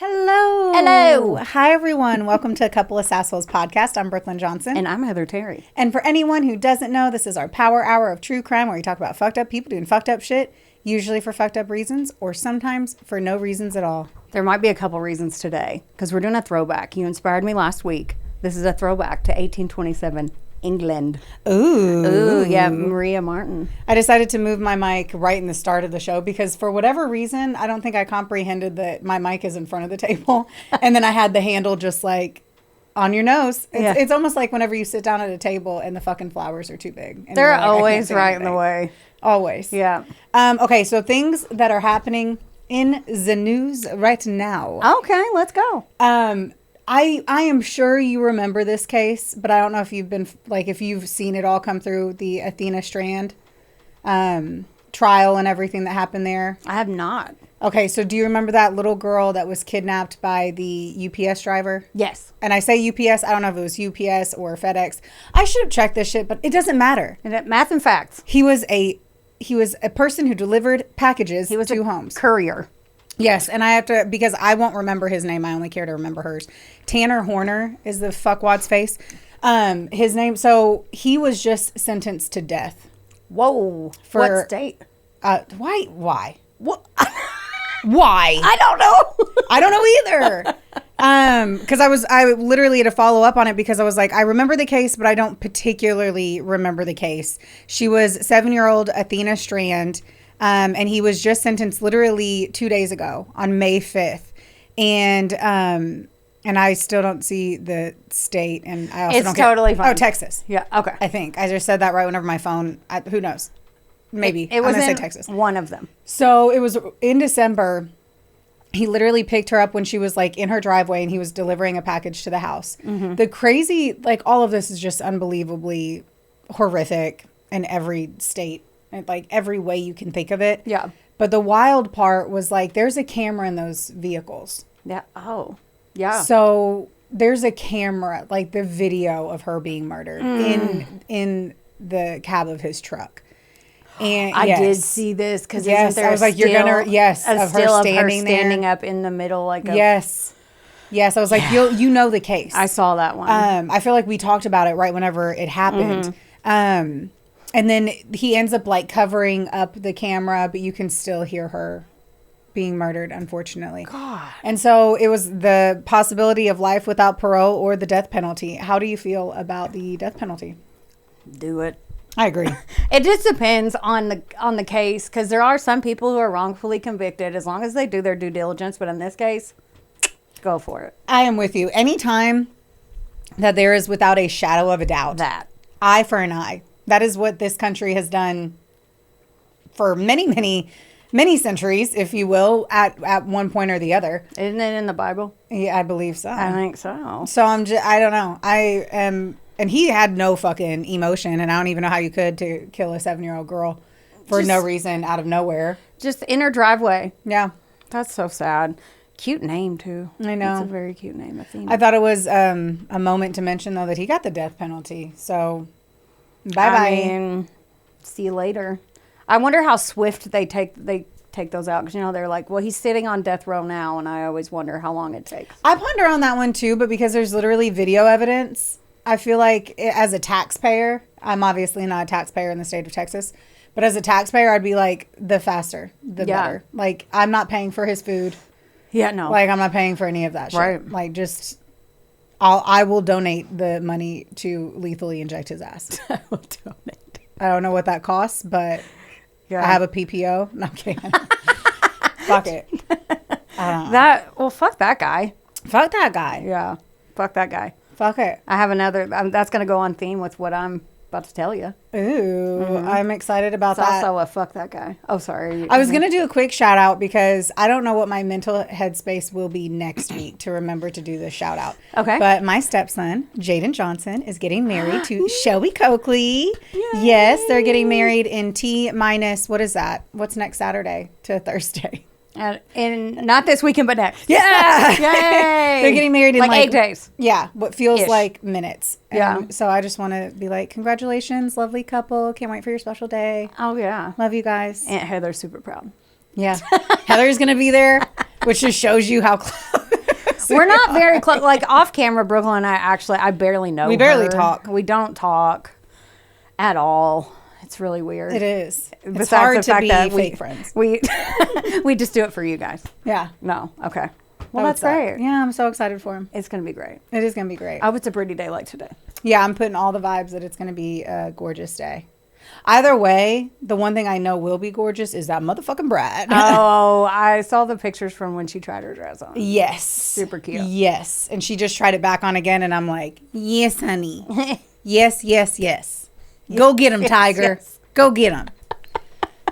Hello. Hello. Hi, everyone. Welcome to A Couple of Sassholes podcast. I'm Brooklyn Johnson. And I'm Heather Terry. And for anyone who doesn't know, this is our power hour of true crime where we talk about fucked up people doing fucked up shit, usually for fucked up reasons or sometimes for no reasons at all. There might be a couple reasons today because we're doing a throwback. You inspired me last week. This is a throwback to 1827 England. Ooh. Yeah, Maria Marten. I decided to move my mic right in the start of the show because for whatever reason, I don't think I comprehended that my mic is in front of the table. And then I had the handle just like on your nose. It's almost like whenever you sit down at a table and the fucking flowers are too big. And They're like, always right in the way. Always. Yeah. Okay, so things that are happening in the news right now. Okay, let's go. I am sure you remember this case, but I don't know if you've been if you've seen it all come through the Athena Strand trial and everything that happened there. I have not. Okay, so do you remember that little girl that was kidnapped by the UPS driver? Yes. And I say UPS, I don't know if it was UPS or FedEx. I should have checked this shit, but it doesn't matter. Math and facts. He was a person who delivered packages to homes. Courier. Yes, and I have to, because I won't remember his name. I only care to remember hers. Tanner Horner is the fuckwad's face. His name. So he was just sentenced to death. Whoa. What state? Why? What? Why? I don't know. I don't know either. Because I literally had to follow up on it because I was like, I remember the case, but I don't particularly remember the case. She was 7-year-old Athena Strand. And he was just sentenced literally 2 days ago on May 5th. And I still don't see the state. And I also it's totally fine. Oh, Texas. Yeah. Okay. I think. I just said that right whenever my phone. Who knows? Maybe. It was I'm going to in say Texas. One of them. So it was in December. He literally picked her up when she was like in her driveway and he was delivering a package to the house. Mm-hmm. The crazy, all of this is just unbelievably horrific in every state. Like every way you can think of it. Yeah. But the wild part was there's a camera in those vehicles. Yeah. Oh. Yeah. So there's a camera, the video of her being murdered in the cab of his truck. And I did see this because yes, isn't there I was like, you're gonna of her standing up in the middle yes. I was like, you know the case. I saw that one. I feel like we talked about it right whenever it happened. Mm-hmm. And then he ends up covering up the camera, but you can still hear her being murdered, unfortunately. God. And so it was the possibility of life without parole or the death penalty. How do you feel about the death penalty? Do it. I agree. It just depends on the case because there are some people who are wrongfully convicted as long as they do their due diligence. But in this case, go for it. I am with you. Anytime that there is without a shadow of a doubt. Eye for an eye. That is what this country has done for many, many, many centuries, if you will, at one point or the other. Isn't it in the Bible? Yeah, I believe so. I think so. So I don't know. And he had no fucking emotion, and I don't even know how you could to kill a 7-year-old girl for no reason out of nowhere. Just in her driveway. Yeah. That's so sad. Cute name, too. I know. It's a very cute name, Athena. I thought it was a moment to mention, though, that he got the death penalty. So... Bye-bye. I mean, see you later. I wonder how swift they take those out. Because, they're like, well, he's sitting on death row now. And I always wonder how long it takes. I ponder on that one, too. But because there's literally video evidence, I feel like as a taxpayer, I'm obviously not a taxpayer in the state of Texas. But as a taxpayer, I'd be like, the faster, the better. I'm not paying for his food. Yeah, no. I'm not paying for any of that shit. Right. I will donate the money to lethally inject his ass. I will donate. I don't know what that costs, but I have a PPO. No, I'm kidding. Fuck it. Fuck that guy. Fuck that guy. Yeah. Fuck that guy. Fuck it. I have another. That's going to go on theme with what I'm about to tell you. Ooh, I'm excited about that. It's also a fuck that guy. Oh, sorry. I was going to do a quick shout out because I don't know what my mental headspace will be next week to remember to do this shout out. Okay. But my stepson, Jaden Johnson, is getting married to Shelby Coakley. Yay. Yes, they're getting married in T-minus, what is that? What's next Saturday to Thursday? And not this weekend, but next. Yeah. Yay. They're getting married in 8 days. Yeah. What feels like minutes. Yeah. So I just want to be like, congratulations, lovely couple. Can't wait for your special day. Oh, yeah. Love you guys. Aunt Heather's super proud. Yeah. Heather's going to be there, which just shows you how close. We're not very close. Like off camera, Brooklyn and I barely know. We barely her. talk. We don't talk at all. It's really weird. It is. Besides It's hard the to fact be that fake friends. We we just do it for you guys. Yeah. No. Okay. Well, That that's would suck. great. Yeah, I'm so excited for him. It's gonna be great. It is gonna be great. I hope it's a pretty day like today. Yeah, I'm putting all the vibes that it's gonna be a gorgeous day. Either way, the one thing I know will be gorgeous is that motherfucking bride. Oh, I saw the pictures from when she tried her dress on. Yes. Super cute. Yes. And she just tried it back on again, and I'm like, yes, honey. Yes, yes, yes. Go get him, Tiger. yes. Go get him.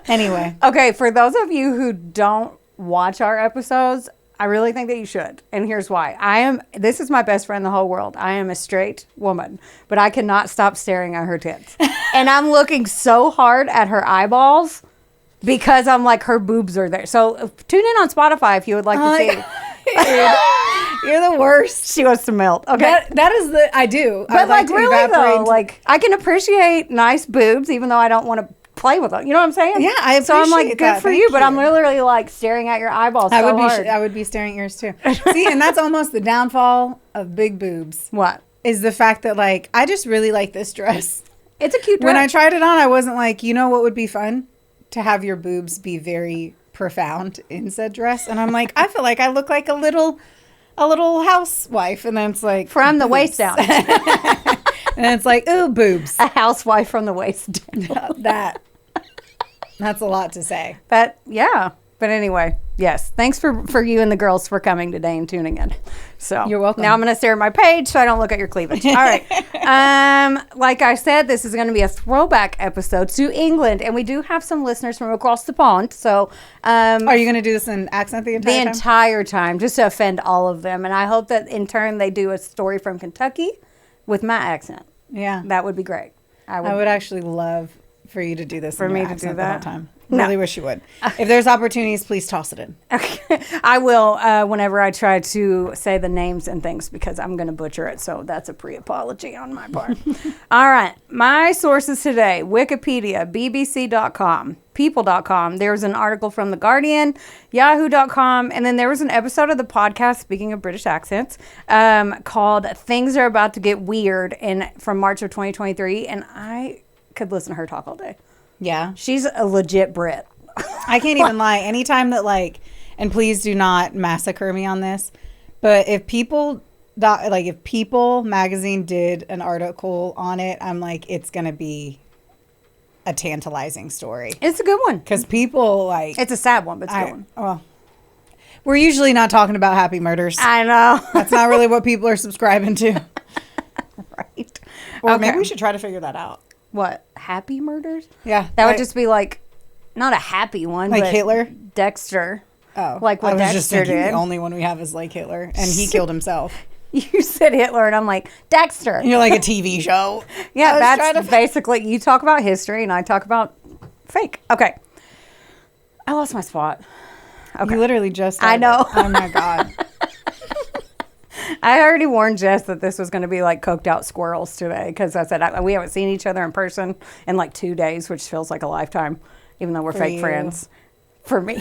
Anyway. Okay, for those of you who don't watch our episodes, I really think that you should. And here's why. This is my best friend in the whole world. I am a straight woman, but I cannot stop staring at her tits. And I'm looking so hard at her eyeballs because I'm like, her boobs are there. So tune in on Spotify if you would like to see. You're the worst. She wants to melt. Okay. That is I do. But like really though, like I can appreciate nice boobs even though I don't want to play with them. You know what I'm saying? Yeah, I appreciate So I'm like, good that. for Thank you, but I'm you. literally like staring at your eyeballs so hard. I would be staring at yours too. See, and that's almost the downfall of big boobs. What? Is the fact that like I just really like this dress. It's a cute dress. When I tried it on, I wasn't like, you know what would be fun? To have your boobs be very profound in said dress. And I'm like, I feel like I look like a little housewife. And then it's like From the boobs. waist down. And it's like, ooh, boobs. A housewife from the waist down. That's a lot to say. Yeah. But anyway, yes. Thanks for you and the girls for coming today and tuning in. So You're welcome. Now I'm going to stare at my page so I don't look at your cleavage. All right. Like I said, this is going to be a throwback episode to England, and we do have some listeners from across the pond. So Are you going to do this in accent the entire time? just to offend all of them, and I hope that in turn they do a story from Kentucky with my accent. Yeah. That would be great. I would actually love for you to do this For in your me to accent do the whole that? time. No. Really wish you would. If there's opportunities, please toss it in. Okay. I will whenever I try to say the names and things because I'm going to butcher it. So that's a pre-apology on my part. All right. My sources today, Wikipedia, BBC.com, People.com. There was an article from The Guardian, Yahoo.com, and then there was an episode of the podcast, speaking of British accents, called Things Are About to Get Weird from March of 2023. And I could listen to her talk all day. Yeah. She's a legit Brit. I can't even lie. Anytime that like, and please do not massacre me on this, but if People magazine did an article on it, I'm like, it's going to be a tantalizing story. It's a good one. Because people like, It's a sad one, but it's a good one. well, we're usually not talking about happy murders. I know. That's not really what people are subscribing to. Right. Or maybe we should try to figure that out. What? Happy murders? Yeah. That would just be like, not a happy one. Like but Hitler? Dexter. Oh, Like what I was Dexter just thinking did. the only one we have is like Hitler, and he killed himself. You said Hitler, and I'm like, Dexter. And you're like a TV show. Yeah, that's basically, you talk about history, and I talk about fake. Okay. I lost my spot. Okay. You literally just I know. Oh, my God. I already warned Jess that this was going to be like coked out squirrels today because I said we haven't seen each other in person in like 2 days, which feels like a lifetime, even though we're fake friends. For me.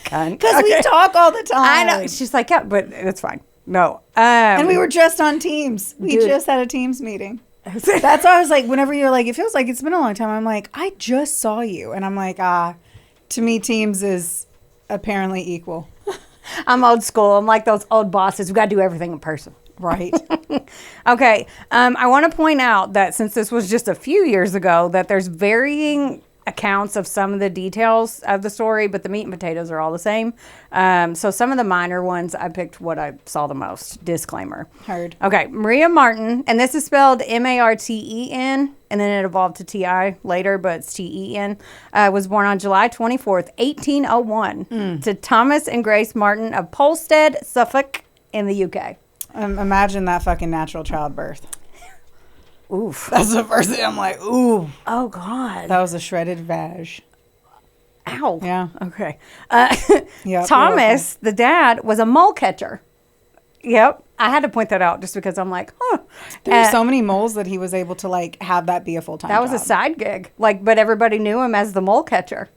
Because we talk all the time. I know. She's like, yeah, but it's fine. No. And we were just on Teams. We just had a Teams meeting. That's why I was like, whenever you're like, it feels like it's been a long time. I'm like, I just saw you. And I'm like, to me, Teams is apparently equal. I'm old school. I'm like those old bosses. We got to do everything in person. Right. Okay. I want to point out that since this was just a few years ago, that there's varying accounts of some of the details of the story, but the meat and potatoes are all the same. So some of the minor ones, I picked what I saw the most. Disclaimer. Heard. Okay. Maria Marten, and this is spelled Marten, and then it evolved to Ti later, but it's Ten, was born on July 24th, 1801, to Thomas and Grace Martin of Polstead, Suffolk, in the UK. Imagine that fucking natural childbirth. Oof. That's the first thing I'm like, ooh. Oh, God. That was a shredded vag. Ow. Yeah. Okay. Yep, Thomas, the dad, was a mole catcher. Yep. I had to point that out just because I'm like, huh. There's so many moles that he was able to like have that be a full-time That was a job. side gig. Like, but everybody knew him as the mole catcher.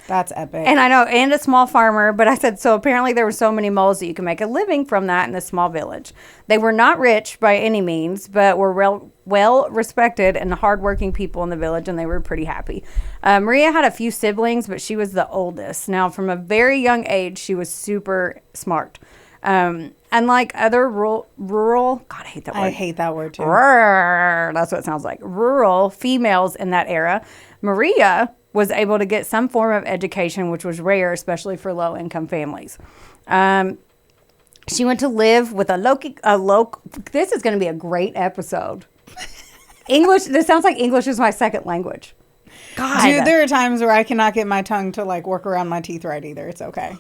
That's epic. And I know, and a small farmer, but I said, so apparently there were so many moles that you can make a living from that in this small village. They were not rich by any means, but were well respected and hardworking people in the village, and they were pretty happy. Maria had a few siblings, but she was the oldest. Now, from a very young age, she was super smart. Unlike other rural, God, I hate that word. I hate that word too. That's what it sounds like. Rural females in that era, Maria was able to get some form of education, which was rare, especially for low-income families. She went to live with a local. This is going to be a great episode. English. This sounds like English is my second language. God, dude, there are times where I cannot get my tongue to like work around my teeth right either. It's okay.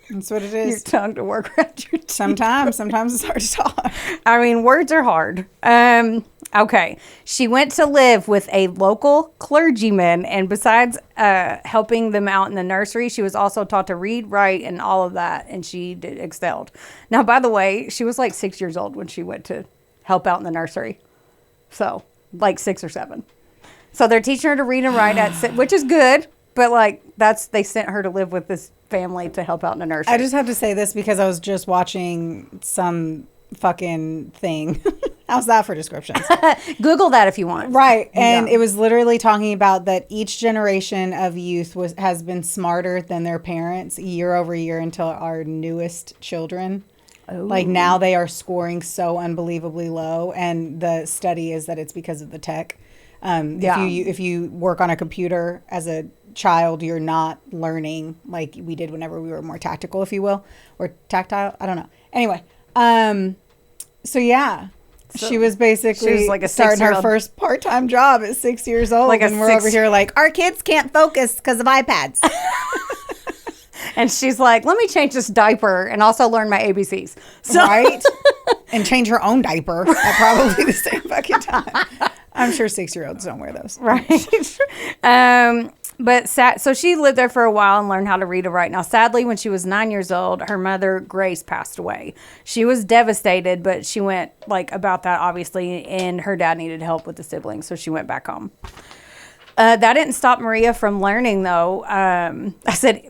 That's what it is. Your tongue to work around your teeth. Sometimes it's hard to talk. I mean, words are hard. Okay. She went to live with a local clergyman, and besides helping them out in the nursery, she was also taught to read, write, and all of that, and she excelled. Now, by the way, she was like 6 years old when she went to help out in the nursery. So, like 6 or 7. So they're teaching her to read and write which is good, but like they sent her to live with this family to help out in the nursery. I just have to say this because I was just watching some fucking thing. How's that for descriptions? Google that if you want. Right. And it was literally talking about that each generation of youth has been smarter than their parents year over year until our newest children. Oh. Like now they are scoring so unbelievably low. And the study is that it's because of the tech. If you work on a computer as a child, you're not learning like we did whenever we were more tactical, if you will, or tactile. I don't know. Anyway, so she was basically like starting her first part-time job at 6 years old, and we're over here like, our kids can't focus because of iPads. And she's like, let me change this diaper and also learn my ABCs. Right? And change her own diaper at probably the same fucking time. I'm sure 6-year-olds don't wear those. Right. So she lived there for a while and learned how to read and write. Now, sadly, when she was 9 years old, her mother, Grace, passed away. She was devastated, but she went about that, obviously, and her dad needed help with the siblings, so she went back home. That didn't stop Maria from learning, though.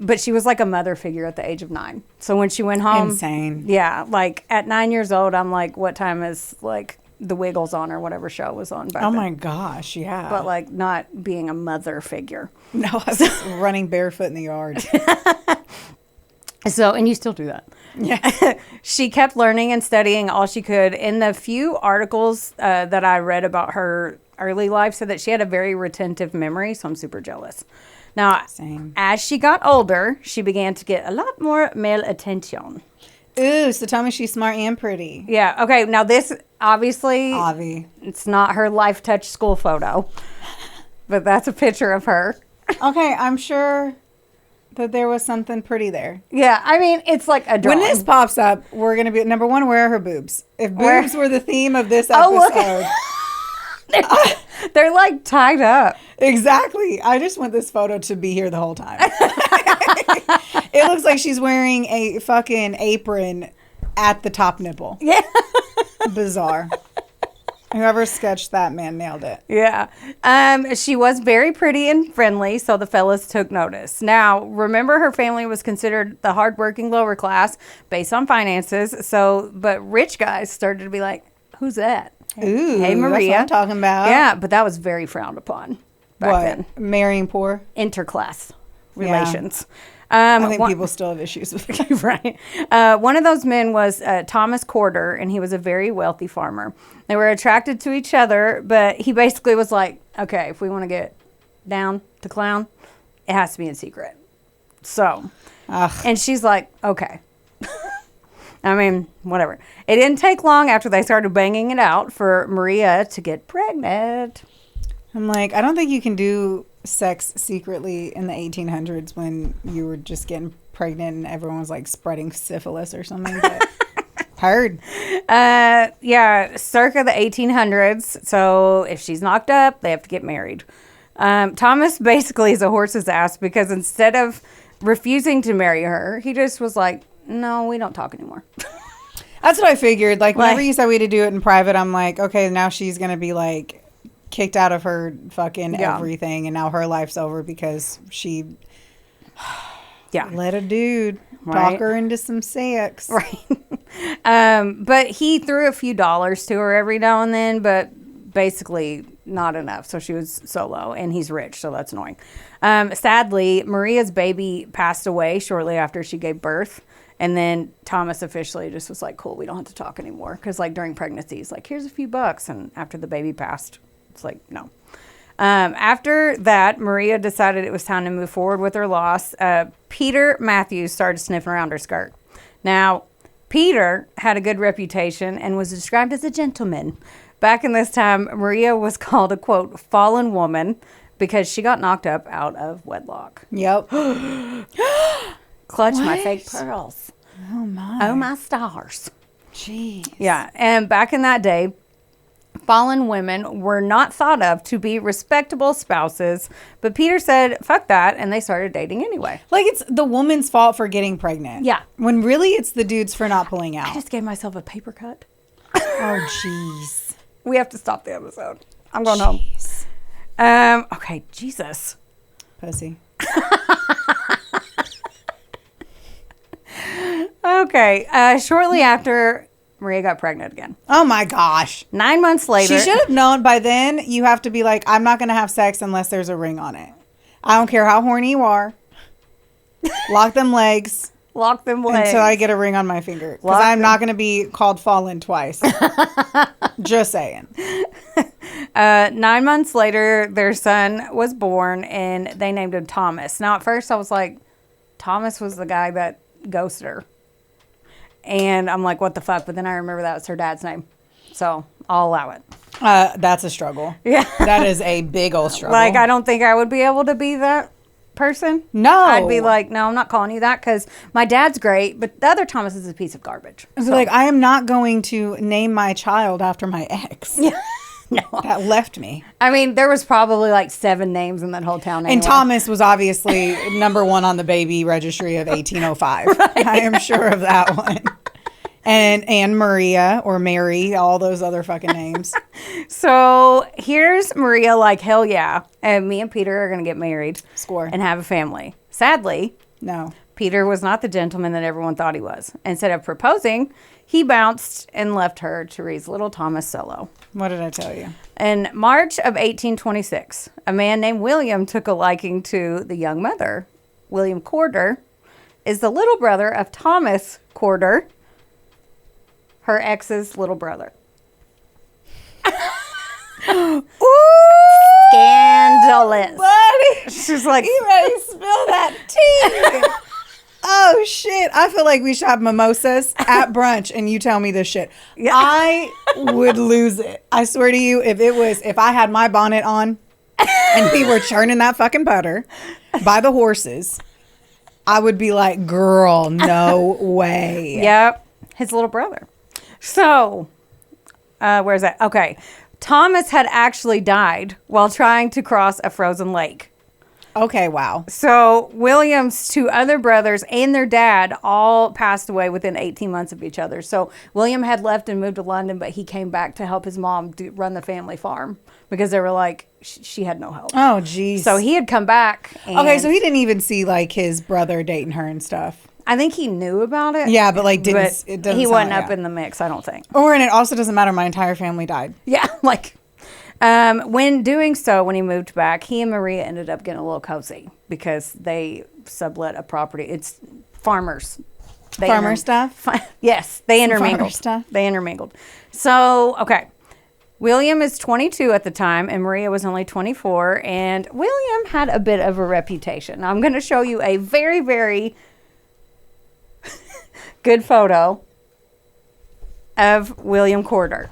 But she was like a mother figure at the age of 9. So when she went home. Insane. Yeah. Like at 9 years old, I'm like, what time is like The Wiggles on or whatever show was on back then? My gosh, yeah. But like not being a mother figure. No, I was running barefoot in the yard. So, and you still do that. Yeah. She kept learning and studying all she could. In the few articles that I read about her early life, said that she had a very retentive memory, so I'm super jealous. Now, as she got older, she began to get a lot more male attention. Ooh, so tell me she's smart and pretty. Yeah, okay. Now, this, obviously, Avi. It's not her Life Touch school photo, but that's a picture of her. Okay, I'm sure that there was something pretty there. Yeah, I mean, it's like a drawing. When this pops up, we're going to be, number one, where are her boobs? If boobs were the theme of this episode. They're like tied up. Exactly. I just want this photo to be here the whole time. It looks like she's wearing a fucking apron at the top nipple. Yeah. Bizarre. Whoever sketched that, man, nailed it. Yeah. She was very pretty and friendly, so the fellas took notice. Now, remember her family was considered the hardworking lower class based on finances. But rich guys started to be like, who's that? Ooh, hey, Maria. That's what I'm talking about. Yeah, but that was very frowned upon back then. Marrying poor? Interclass relations. I think people still have issues with it. Right. One of those men was Thomas Corder, and he was a very wealthy farmer. They were attracted to each other, but he basically was like, okay, if we want to get down to clown, it has to be in secret. So, and she's like, okay. I mean, whatever. It didn't take long after they started banging it out for Maria to get pregnant. I'm like, I don't think you can do sex secretly in the 1800s when you were just getting pregnant and everyone was like spreading syphilis or something. But heard. Yeah, circa the 1800s. So if she's knocked up, they have to get married. Thomas basically is a horse's ass because instead of refusing to marry her, he just was like, no, we don't talk anymore. That's what I figured. Like, whenever you said we had to do it in private, I'm like, okay, now she's going to be, like, kicked out of her fucking everything, and now her life's over because she Yeah. Let a dude Right. talk her into some sex. Right. But he threw a few dollars to her every now and then, but basically not enough. So she was solo, and he's rich, so that's annoying. Sadly, Maria's baby passed away shortly after she gave birth. And then Thomas officially just was like, cool, we don't have to talk anymore. Because, like, during pregnancy, he's like, here's a few bucks. And after the baby passed, it's like, no. After that, Maria decided it was time to move forward with her loss. Peter Matthews started sniffing around her skirt. Now, Peter had a good reputation and was described as a gentleman. Back in this time, Maria was called a, quote, fallen woman because she got knocked up out of wedlock. Yep. Clutch my fake pearls. Oh, my. Oh, my stars. Jeez. Yeah, and back in that day, fallen women were not thought of to be respectable spouses, but Peter said, fuck that, and they started dating anyway. Like, it's the woman's fault for getting pregnant. Yeah. When really it's the dude's for not pulling out. I just gave myself a paper cut. Oh, jeez. We have to stop the episode. I'm going home. Okay, Jesus. Pussy. Okay, shortly after, Maria got pregnant again. Oh, my gosh. 9 months later. She should have known by then. You have to be like, I'm not going to have sex unless there's a ring on it. I don't care how horny you are. Lock them legs. Lock them legs. Until I get a ring on my finger. Because Lock I'm them. not going to be called fallen twice. Just saying. 9 months later, their son was born, and they named him Thomas. Now, at first, I was like, Thomas was the guy that ghosted her. And I'm like, what the fuck? But then I remember that was her dad's name. So I'll allow it. That's a struggle. Yeah. That is a big old struggle. Like, I don't think I would be able to be that person. No. I'd be like, no, I'm not calling you that because my dad's great, but the other Thomas is a piece of garbage. So, like, I am not going to name my child after my ex. Yeah. No. That left me. I mean, there was probably like 7 names in that whole town. Anyway. And Thomas was obviously number 1 on the baby registry of 1805. Right. I am sure of that one. And Maria or Mary, all those other fucking names. So here's Maria like, hell yeah. And me and Peter are going to get married. Score. And have a family. Sadly, No. Peter was not the gentleman that everyone thought he was. Instead of proposing, he bounced and left her to raise little Thomas solo. What did I tell you? In March of 1826, a man named William took a liking to the young mother. William Corder is the little brother of Thomas Corder, her ex's little brother. Ooh! Scandalous. Buddy! She's like, You ready to spill that tea? Oh, shit. I feel like we should have mimosas at brunch and you tell me this shit. Yeah. I would lose it. I swear to you, if I had my bonnet on and we were churning that fucking butter by the horses, I would be like, girl, no way. yep, his little brother. So, where's that? Okay. Thomas had actually died while trying to cross a frozen lake. Okay, wow. So William's 2 other brothers and their dad all passed away within 18 months of each other. So William had left and moved to London, but he came back to help his mom run the family farm because they were like, she had no help. Oh, geez. So he had come back. And Okay, so he didn't even see like his brother dating her and stuff. I think he knew about it. Yeah, but like But it doesn't he sound wasn't like up that. in the mix, I don't think. Or, and it also doesn't matter, my entire family died. Yeah, like when doing so, when he moved back, he and Maria ended up getting a little cozy because they sublet a property. It's farmers. Farmer stuff? Yes, they Some farmer intermingled. stuff? They intermingled. So, okay. William is 22 at the time, and Maria was only 24. And William had a bit of a reputation. Now, I'm going to show you a very, very good photo of William Corder.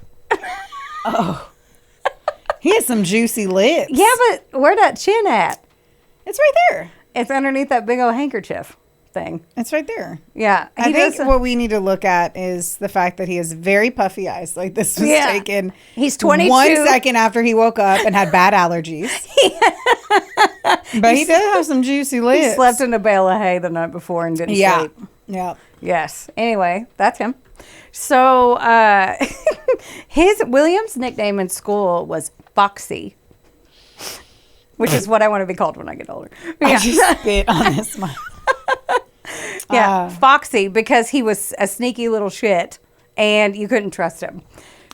Oh. He has some juicy lips. Yeah, but where that chin at? It's right there. It's underneath that big old handkerchief thing. It's right there. Yeah. I think what we need to look at is the fact that he has very puffy eyes. Like this was taken He's 22. 1 second after he woke up and had bad allergies. But he did have some juicy lips. He slept in a bale of hay the night before and didn't sleep. Yeah. Yes. Anyway, that's him. So William's nickname in school was Foxy. which is what I want to be called when I get older. I just spit on this mic. Yeah, Foxy, because he was a sneaky little shit and you couldn't trust him.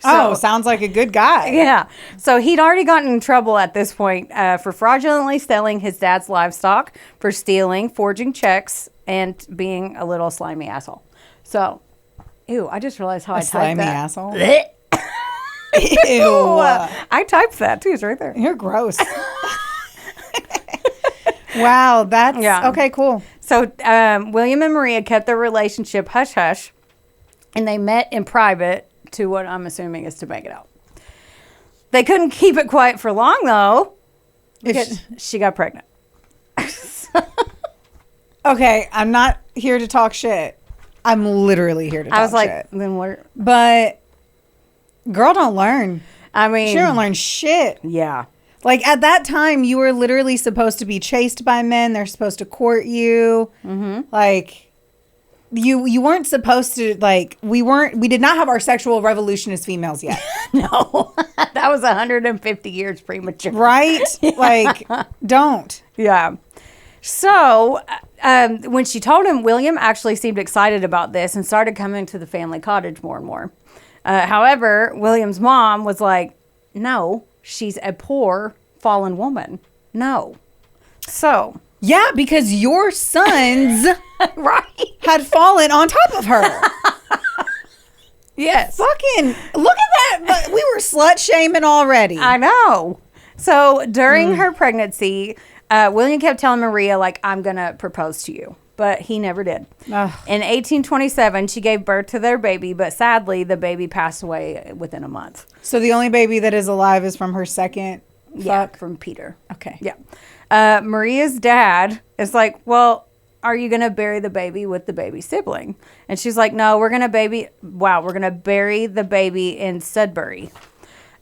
So, sounds like a good guy. Yeah. So he'd already gotten in trouble at this point for fraudulently selling his dad's livestock, for stealing, forging checks, and being a little slimy asshole. So, ew, I just realized how I typed slimy that. asshole? Ew. I typed that too. It's right there. You're gross. Wow, that's okay, cool. So William and Maria kept their relationship hush-hush, and they met in private to what I'm assuming is to make it out. They couldn't keep it quiet for long, though, because she got pregnant. Okay, I'm not here to talk shit. I'm literally here to talk shit. I was like, then what? But girl don't learn. I mean, she don't learn shit. Yeah. Like, at that time, you were literally supposed to be chased by men. They're supposed to court you. Mm-hmm. Like, you weren't supposed to, like, we did not have our sexual revolution as females yet. No. That was 150 years premature. Right? Like, don't. Yeah. So, when she told him, William actually seemed excited about this and started coming to the family cottage more and more. However, William's mom was like, no. She's a poor, fallen woman. No. So. Yeah, because your sons right. had fallen on top of her. Yes. Fucking, look at that. We were slut shaming already. I know. So during her pregnancy, William kept telling Maria, like, I'm going to propose to you. But he never did. Ugh. In 1827, she gave birth to their baby, but sadly, the baby passed away within a month. So the only baby that is alive is from her second fuck? From Peter. Okay. Yeah. Maria's dad is like, well, are you going to bury the baby with the baby sibling? And she's like, no, we're going to bury the baby in Sudbury.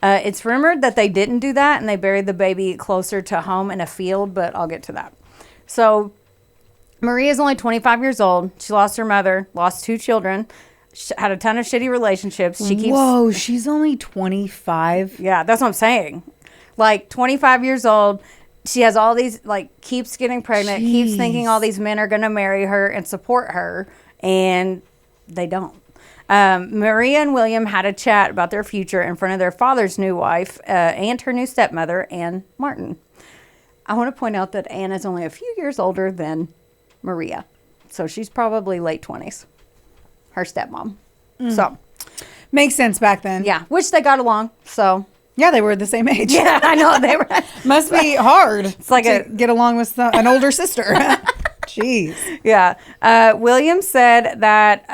It's rumored that they didn't do that, and they buried the baby closer to home in a field, but I'll get to that. So Maria's only 25 years old. She lost her mother, lost 2 children, had a ton of shitty relationships. Whoa, she's only 25? Yeah, that's what I'm saying. Like, 25 years old. She has all these, like, keeps getting pregnant, keeps thinking all these men are going to marry her and support her, and they don't. Maria and William had a chat about their future in front of their father's new wife and her new stepmother, Anne Marten. I want to point out that Anne is only a few years older than Maria. So she's probably late 20s. Her stepmom. So. Makes sense back then. Yeah. Which they got along. So. Yeah, they were the same age. Yeah, I know. They were. Must be hard. It's like to get along with an older sister. Jeez. Yeah. William said that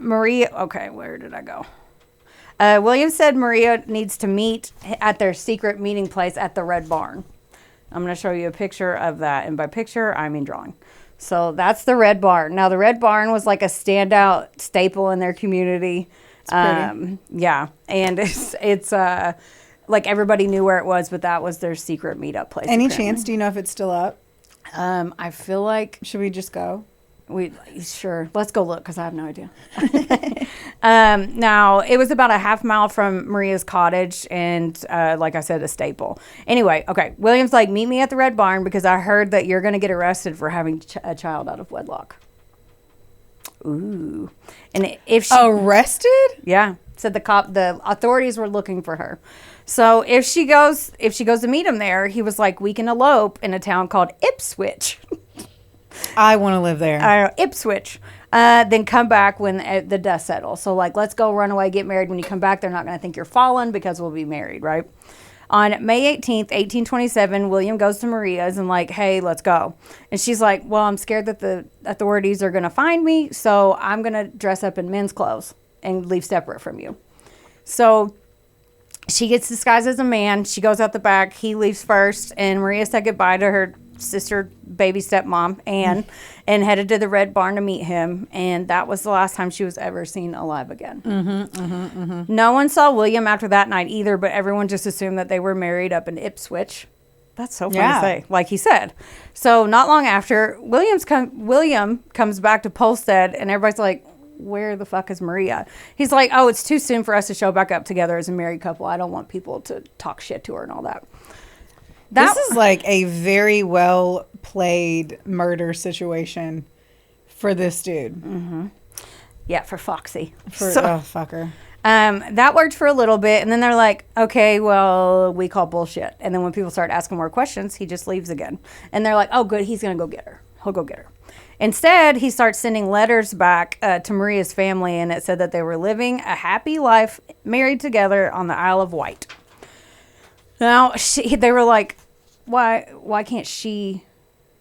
Maria. Okay, where did I go? William said Maria needs to meet at their secret meeting place at the Red Barn. I'm going to show you a picture of that. And by picture, I mean drawing. So that's the Red Barn. Now, the Red Barn was like a standout staple in their community. It's pretty. Yeah. And it's like everybody knew where it was, but that was their secret meetup place. Any apparently. chance? Do you know if it's still up? I feel like. Should we just go? Sure. Let's go look because I have no idea. Now, it was about a half mile from Maria's cottage and, like I said, a staple. Anyway, okay. William's like, meet me at the Red Barn because I heard that you're going to get arrested for having a child out of wedlock. Ooh. And if she... Arrested? Yeah. Said the authorities were looking for her. So if she goes to meet him there, he was like, we can elope in a town called Ipswich. I want to live there. Ipswich. Then come back when the dust settles. So, like, let's go run away, get married. When you come back, they're not going to think you're fallen because we'll be married, right? On May 18th, 1827, William goes to Maria's and like, hey, let's go. And she's like, well, I'm scared that the authorities are going to find me, so I'm going to dress up in men's clothes and leave separate from you. So she gets disguised as a man. She goes out the back. He leaves first, and Maria said goodbye to her sister, baby stepmom, Anne, and headed to the Red Barn to meet him. And that was the last time she was ever seen alive again. No one saw William after that night either, but everyone just assumed that they were married up in Ipswich. That's so funny to say, like he said. So not long after, William comes back to Polstead, and everybody's like, where the fuck is Maria? He's like, oh, it's too soon for us to show back up together as a married couple. I don't want people to talk shit to her and all that. This is like a very well played murder situation for this dude. Mm-hmm. Yeah, for Foxy. Fucker. That worked for a little bit, and then they're like, okay, well, we call bullshit. And then when people start asking more questions, he just leaves again. And they're like, oh, good, he's going to go get her. He'll go get her. Instead, he starts sending letters back to Maria's family, and it said that they were living a happy life, married together on the Isle of Wight. Now, they were like, why can't she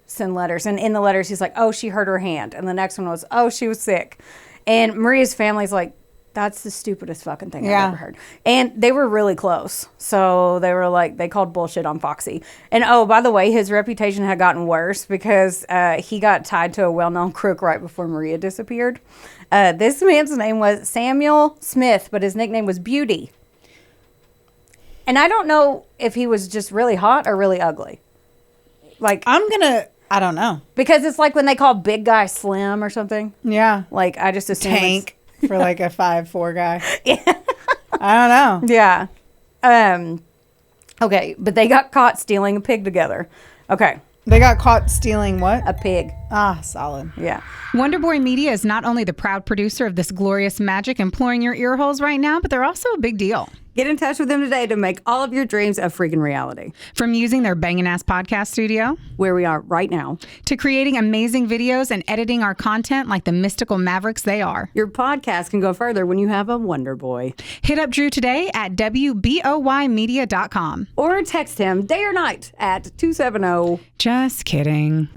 send letters? And in the letters, he's like, oh, she hurt her hand. And the next one was, oh, she was sick. And Maria's family's like, that's the stupidest fucking thing I've ever heard. And they were really close. So they were like, they called bullshit on Foxy. And oh, by the way, his reputation had gotten worse because he got tied to a well-known crook right before Maria disappeared. This man's name was Samuel Smith, but his nickname was Beauty. And I don't know if he was just really hot or really ugly. Like, I don't know. Because it's like when they call big guy slim or something. Yeah. Like, I just assume Tank. For like a 5'4" guy. Yeah. I don't know. Yeah. Okay, but they got caught stealing a pig together. Okay. They got caught stealing what? A pig. Ah, solid. Yeah. Wonderboy Media is not only the proud producer of this glorious magic employing your ear holes right now, but they're also a big deal. Get in touch with them today to make all of your dreams a freaking reality. From using their bangin' ass podcast studio, where we are right now, to creating amazing videos and editing our content like the mystical mavericks they are. Your podcast can go further when you have a Wonder Boy. Hit up Drew today at WBOYmedia.com. Or text him day or night at 270. Just kidding.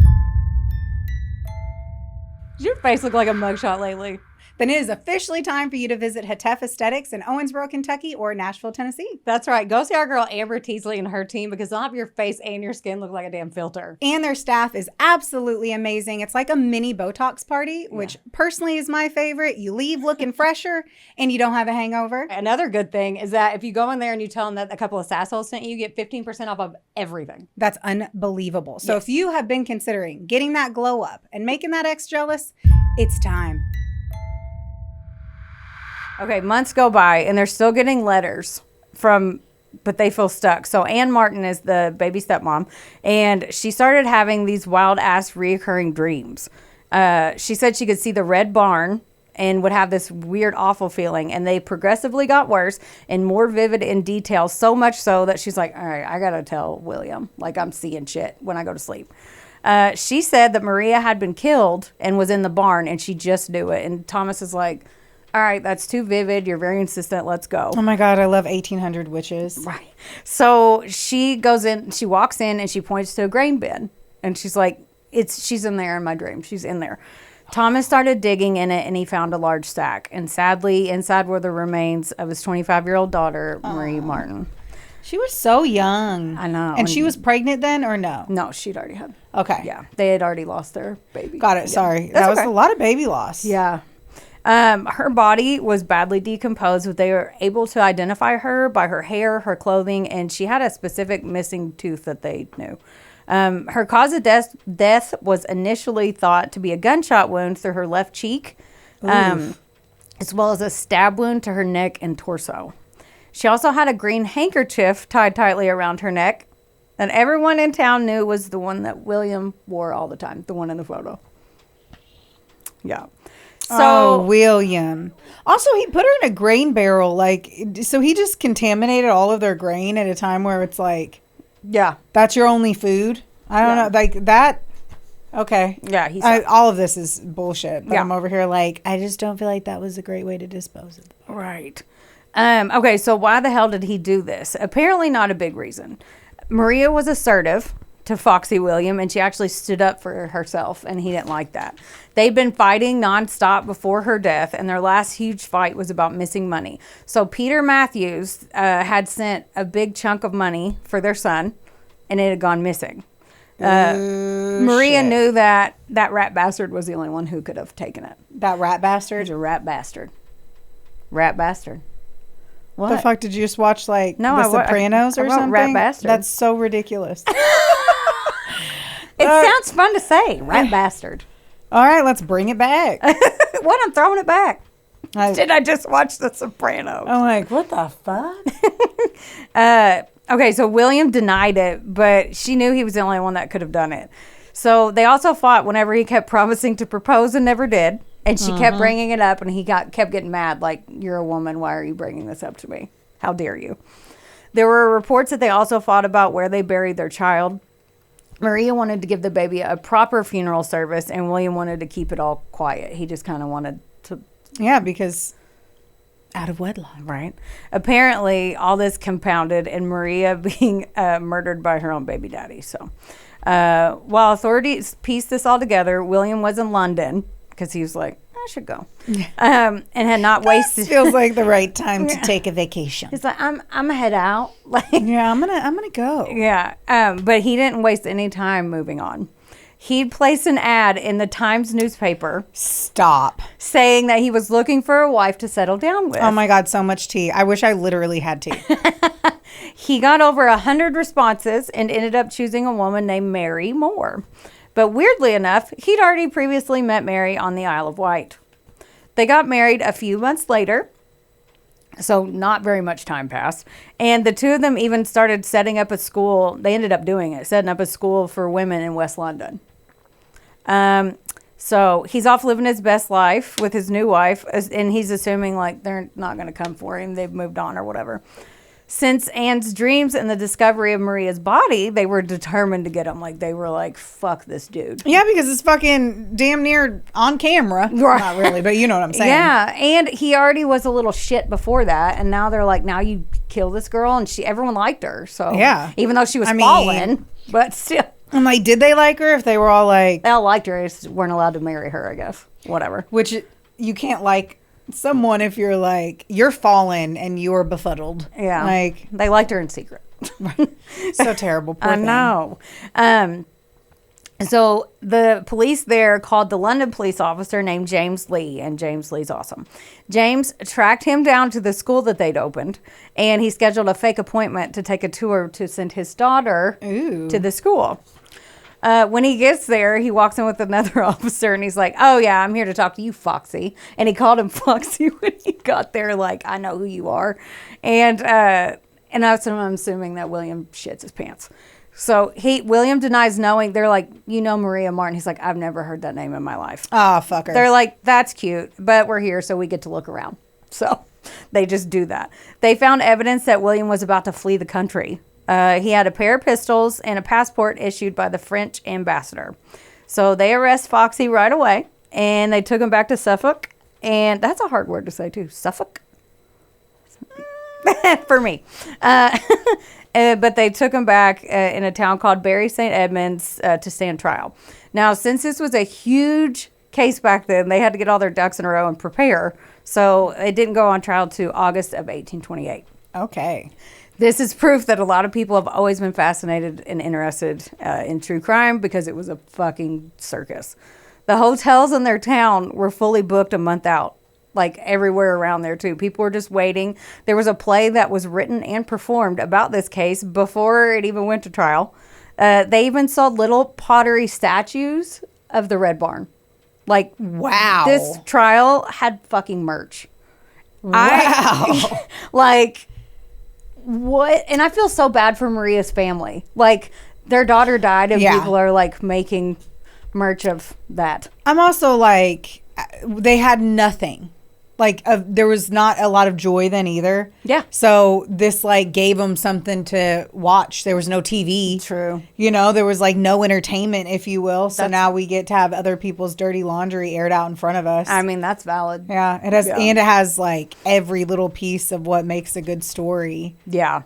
Does your face look like a mugshot lately? Then it is officially time for you to visit Hetef Aesthetics in Owensboro, Kentucky or Nashville, Tennessee. That's right. Go see our girl Amber Teasley and her team because they'll have your face and your skin look like a damn filter. And their staff is absolutely amazing. It's like a mini Botox party, which personally is my favorite. You leave looking fresher and you don't have a hangover. Another good thing is that if you go in there and you tell them that a couple of Sassholes sent you, you get 15% off of everything. That's unbelievable. So if you have been considering getting that glow up and making that ex jealous, it's time. Okay, months go by, and they're still getting letters but they feel stuck. So Ann Marten is the baby stepmom, and she started having these wild-ass reoccurring dreams. She said she could see the red barn and would have this weird, awful feeling, and they progressively got worse and more vivid in detail, so much so that she's like, all right, I got to tell William, like I'm seeing shit when I go to sleep. She said that Maria had been killed and was in the barn, and she just knew it. And Thomas is like, all right, that's too vivid. You're very insistent. Let's go. Oh, my God. I love 1800 witches. Right. So she goes in, she walks in, and she points to a grain bin. And she's like, she's in there in my dream. She's in there. Thomas started digging in it, and he found a large sack. And sadly, inside were the remains of his 25-year-old daughter, Maria Marten. She was so young. I know. And she was pregnant then or no? No, she'd already had. Okay. Yeah. They had already lost their baby. Got it. Yeah. Sorry. That was a lot of baby loss. Yeah. Her body was badly decomposed, but they were able to identify her by her hair, her clothing, and she had a specific missing tooth that they knew. Her cause of death was initially thought to be a gunshot wound through her left cheek, as well as a stab wound to her neck and torso. She also had a green handkerchief tied tightly around her neck, and everyone in town knew it was the one that William wore all the time, the one in the photo. Yeah. So William. Also, he put her in a grain barrel. Like, so he just contaminated all of their grain at a time where it's like, yeah, that's your only food. I don't know, like that. Okay. Yeah, all of this is bullshit. But I'm over here like, I just don't feel like that was a great way to dispose of the body. Right. Okay, so why the hell did he do this? Apparently not a big reason. Maria was assertive to Foxy William, and she actually stood up for herself, and he didn't like that. They'd been fighting nonstop before her death, and their last huge fight was about missing money. So Peter Matthews had sent a big chunk of money for their son, and it had gone missing. Maria knew that rat bastard was the only one who could have taken it. That rat bastard? He's a rat bastard. Rat bastard. What the fuck? Did you just watch like The Sopranos or something? Rat bastard. That's so ridiculous. It sounds fun to say, rat bastard. All right, let's bring it back. What? I'm throwing it back. Did I just watch The Sopranos? I'm like, what the fuck? Okay, so William denied it, but she knew he was the only one that could have done it. So they also fought whenever he kept promising to propose and never did. And she kept bringing it up, and he kept getting mad, like, you're a woman, why are you bringing this up to me? How dare you? There were reports that they also fought about where they buried their child. Maria wanted to give the baby a proper funeral service, and William wanted to keep it all quiet. He just kind of wanted to... Yeah, because out of wedlock. Right. Apparently, all this compounded in Maria being murdered by her own baby daddy. So, while authorities pieced this all together, William was in London because he was like, I should go, and had not wasted. Feels like the right time to take a vacation. He's like, I'm gonna head out. Like, yeah, I'm gonna go. Yeah. But he didn't waste any time moving on. He'd place an ad in the Times newspaper. Stop. Saying that he was looking for a wife to settle down with. Oh my God, so much tea. I wish I literally had tea. He got over 100 responses and ended up choosing a woman named Mary Moore. But weirdly enough, he'd already previously met Mary on the Isle of Wight. They got married a few months later, so not very much time passed. And the two of them even started setting up a school. They ended up doing it, setting up a school for women in West London. So he's off living his best life with his new wife, and he's assuming like they're not going to come for him. They've moved on or whatever. Since Anne's dreams and the discovery of Maria's body, they were determined to get him. Like, they were like, fuck this dude. Yeah, because it's fucking damn near on camera. Right. Not really, but you know what I'm saying. Yeah, and he already was a little shit before that, and now they're like, now you kill this girl, and everyone liked her. So yeah, even though she was fallen, but still. I'm like, did they like her? If they were all like, they all liked her, they just weren't allowed to marry her, I guess. Whatever. Which you can't like someone if you're like, you're fallen and you're befuddled. Yeah, like they liked her in secret. So terrible. Poor thing. know. So the police there called the London police officer named James Lee, and James Lee's awesome. James tracked him down to the school that they'd opened, and he scheduled a fake appointment to take a tour to send his daughter to the school. When he gets there, he walks in with another officer, and he's like, oh, yeah, I'm here to talk to you, Foxy. And he called him Foxy when he got there, like, I know who you are. And that's when I'm assuming that William shits his pants. So William denies knowing. They're like, you know Maria Marten. He's like, I've never heard that name in my life. Oh, fucker. They're like, that's cute, but we're here, so we get to look around. So they just do that. They found evidence that William was about to flee the country. He had a pair of pistols and a passport issued by the French ambassador. So they arrest Foxy right away, and they took him back to Suffolk. And that's a hard word to say, too. Suffolk? For me. But they took him back in a town called Bury St. Edmunds to stand trial. Now, since this was a huge case back then, they had to get all their ducks in a row and prepare. So it didn't go on trial to August of 1828. Okay. This is proof that a lot of people have always been fascinated and interested in true crime because it was a fucking circus. The hotels in their town were fully booked a month out, like everywhere around there too. People were just waiting. There was a play that was written and performed about this case before it even went to trial. They even sold little pottery statues of the Red Barn. Like, wow. This trial had fucking merch. Wow. Like... What? And I feel so bad for Maria's family. Like, their daughter died and people are like making merch of that. I'm also like, they had nothing. Like, there was not a lot of joy then either. Yeah. So this like gave them something to watch. There was no TV. True. You know, there was like no entertainment, if you will. So now we get to have other people's dirty laundry aired out in front of us. I mean, that's valid. Yeah. It has, and it has like every little piece of what makes a good story. Yeah.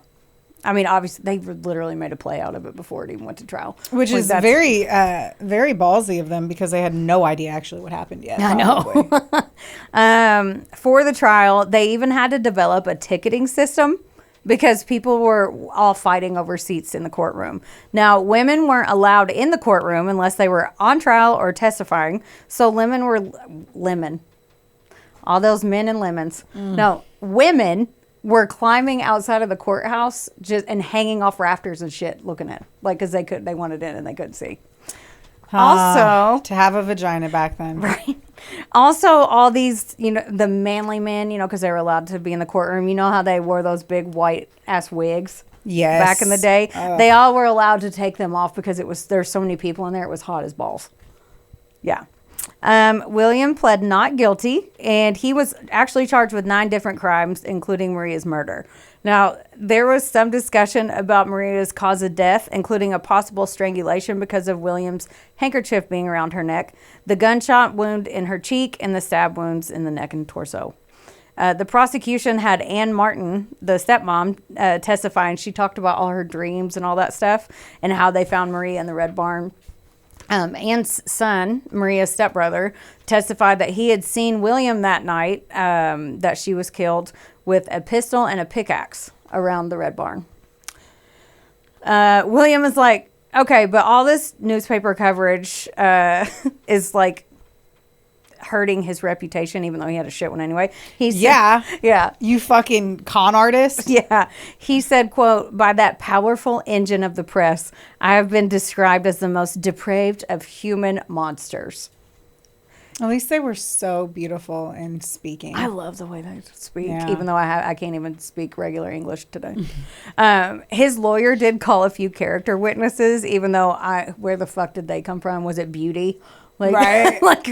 I mean, obviously, they literally made a play out of it before it even went to trial. Which is very, very ballsy of them because they had no idea actually what happened yet. I know. For the trial, they even had to develop a ticketing system because people were all fighting over seats in the courtroom. Now, women weren't allowed in the courtroom unless they were on trial or testifying. So women. All those men and lemons. No, women were climbing outside of the courthouse and hanging off rafters and shit, looking at it, like because they wanted in and they couldn't see. Also, to have a vagina back then, right? Also, all these, the manly men, because they were allowed to be in the courtroom. You know how they wore those big white ass wigs? Yes. Back in the day. They all were allowed to take them off because there's so many people in there. It was hot as balls. Yeah. William pled not guilty, and he was actually charged with 9 different crimes, including Maria's murder. Now, there was some discussion about Maria's cause of death, including a possible strangulation because of William's handkerchief being around her neck, the gunshot wound in her cheek, and the stab wounds in the neck and torso. The prosecution had Ann Marten, the stepmom, testifying. She talked about all her dreams and all that stuff and how they found Maria in the Red Barn. Ann's son, Maria's stepbrother, testified that he had seen William that night that she was killed with a pistol and a pickaxe around the Red Barn. William is like, okay, but all this newspaper coverage is like hurting his reputation, even though he had a shit one anyway. He said, yeah. You fucking con artist. Yeah. He said, quote, by that powerful engine of the press, I have been described as the most depraved of human monsters. At least they were so beautiful in speaking. I love the way they speak, Yeah. even though I can't even speak regular English today. His lawyer did call a few character witnesses, even though where the fuck did they come from? Was it Beauty? Like, right. Like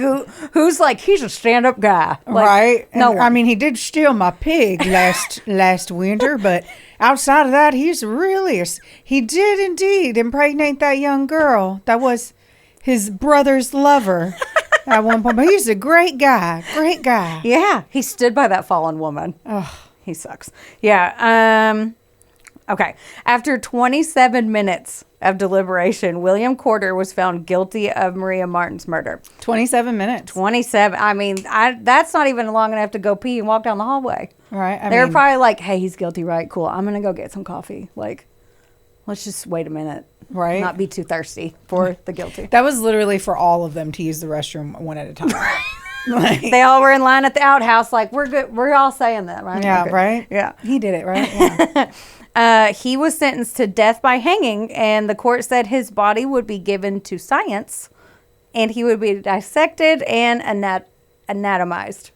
who's like, he's a stand-up guy. Like, right. No I mean, he did steal my pig last winter, but outside of that, he did indeed impregnate that young girl. That was his brother's lover at one point. But he's a great guy. Great guy. Yeah. He stood by that fallen woman. Ugh. He sucks. Yeah. Okay. After 27 minutes of deliberation, William Corder was found guilty of Maria Marten's murder. 27 minutes. 27. I mean, that's not even long enough to go pee and walk down the hallway. Right. They were probably like, hey, he's guilty, right? Cool. I'm going to go get some coffee. Like, let's just wait a minute. Right. Not be too thirsty for the guilty. That was literally for all of them to use the restroom one at a time. Like, They all were in line at the outhouse like, we're good. We're all saying that, right? yeah, Okay. right? Yeah. He did it, right? Yeah. He was sentenced to death by hanging, and the court said his body would be given to science, and he would be dissected and anatomized.